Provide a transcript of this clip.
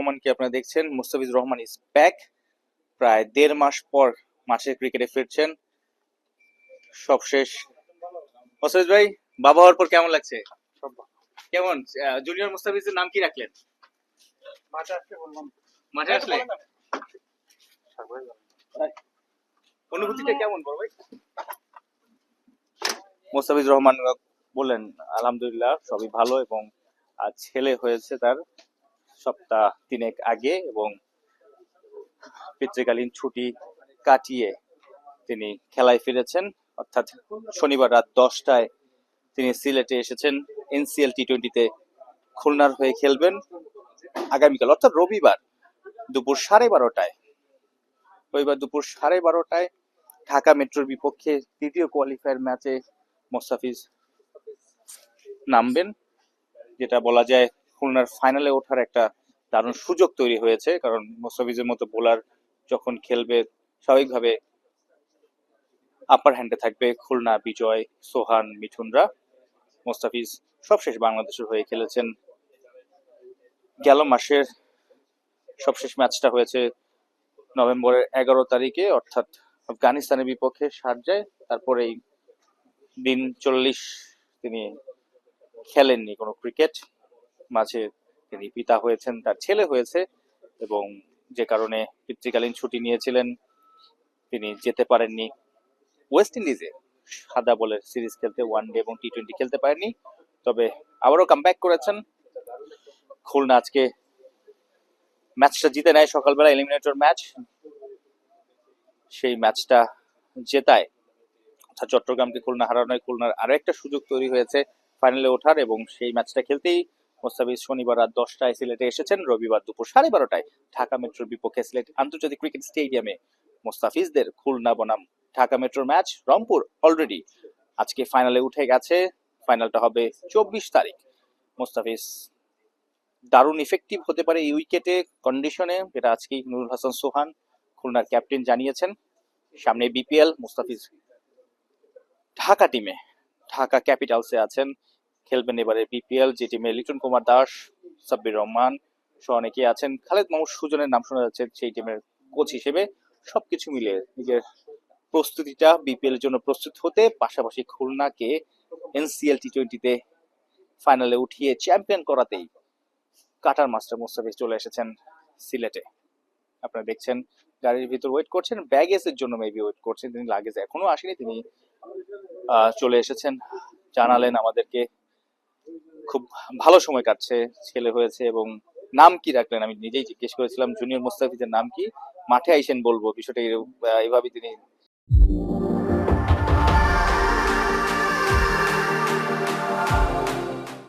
রহমানকে আপনারা দেখছেন। Mustafizur Rahman is back. প্রায় 1.5 মাস পর মাঠের ক্রিকেটে ফিরছেন। সবশেষ মুস্তাফিজ ভাই, বাবা হওয়ার পর কেমন লাগছে? কেমন জুনিয়র মুস্তাফিজের নাম কি রাখলেন? মাঠে আসলে অনুভূতিটা কেমন বড় ভাই? মুস্তাফিজুর রহমান বললেন আলহামদুলিল্লাহ সবই ভালো, এবং আজ ছেলে হয়েছে তার সপ্তাহ 3 আগে, এবং পিতৃকালীন ছুটি কাটিয়ে তিনি খেলায় ফিরেছেন। অর্থাৎ শনিবার রাত 10টায় তিনি সিলেটে এসেছেন। এনসিএল টি20তে খুলনার হয়ে খেলবেন আগামীকাল, অর্থাৎ রবিবার দুপুর 12:30টায়। রবিবার দুপুর 12:30টায় ঢাকা মেট্রোর বিপক্ষে তৃতীয় কোয়ালিফায়ার ম্যাচে মোস্তাফিজ নামবেন, যেটা বলা যায় খুলনার ফাইনালে ওঠার একটা দারুণ সুযোগ তৈরি হয়েছে। কারণ মোস্তাফিজের মতো বোলার যখন খেলবে, স্বাভাবিকভাবে আপার হ্যান্ডে থাকবে খুলনা, বিজয়, সোহান, মিঠুনরা। মোস্তাফিজ সবশেষ বাংলাদেশের হয়ে খেলেছেন গেল মাসের সবশেষ ম্যাচটা হয়েছে নভেম্বরের 11 তারিখে, অর্থাৎ আফগানিস্তানের বিপক্ষে শারজায়। তারপরেই দিন 40 তিনি খেলেননি কোনো ক্রিকেট। মাঝে তিনি পিতা হয়েছেন, তার ছেলে হয়েছে, এবং যে কারণে পিতৃকালীন ছুটি নিয়েছিলেন, তিনি যেতে পারেননি ওয়েস্ট ইন্ডিজে সাদা বলের সিরিজ খেলতে, ওয়ানডে এবং টি20 খেলতে পারেননি। তবে আবারও কামব্যাক করেছেন। খুলনা আজকে ম্যাচটা জিতে নেয় সকালবেলা, এলিমিনেটর ম্যাচ। সেই ম্যাচটা জেতায় অর্থাৎ চট্টগ্রামকে খুলনা হারানোয় খুলনার আরো একটা সুযোগ তৈরি হয়েছে ফাইনালে ওঠার, এবং সেই ম্যাচটা খেলতেই মোস্তাফিজ শনিবার রাত 10টায় সিলেটে এসেছেন। রবিবার দুপুর 12:30টায় ঢাকা মেট্রোর বিপক্ষে সিলেট আন্তর্জাতিক ক্রিকেট স্টেডিয়ামে মোস্তাফিজদের খুলনা বনাম ঢাকা মেট্রোর ম্যাচ। রংপুর অলরেডি আজকে ফাইনালে উঠে গেছে। ফাইনালটা হবে 24 তারিখ। মোস্তাফিজ দারুণ ইফেক্টিভ হতে পারে এই উইকেটে কন্ডিশনে, যেটা আজকেই নুরুল হাসান সোহান খুলনার ক্যাপ্টেন জানিয়েছেন। সামনে বিপিএল, মুস্তাফিজ ঢাকা টিমে, ঢাকা ক্যাপিটালসে আছেন, খেলবেন এবারে বিপিএল, যে টিমে লিটন কুমার দাস, সাব্বির রহমান সহ অনেকে আছেন। খালেদ মাহমুদ সুজনের নাম শোনা যাচ্ছে সেই টিমের কোচ হিসেবে। সবকিছু মিলে নিজের প্রস্তুতিটা বিপিএল এর জন্য প্রস্তুত হতে, পাশাপাশি খুলনাকে এনসিএল টি20তে ফাইনালে উঠিয়ে চ্যাম্পিয়ন করাতেই কাটার মাস্টার মুস্তাফিজ চলে এসেছেন সিলেটে। আপনারা দেখছেন গাড়ির ভিতর ওয়েট করছেন, ব্যাগেজের জন্য মেবি ওয়েট করছেন। তিনি লাগেজ এখনো আসেনি, তিনি চলে এসেছেন। জানালেন আমাদেরকে খুব ভালো সময় কাটছে, ছেলে হয়েছে, এবং নাম কি রাখলেন আমি নিজেই জিজ্ঞেস করেছিলাম জুনিয়র মুস্তাফিজের নাম কি, মাঠে আইসেন বলবো, বিষয়টা এইভাবে তিনি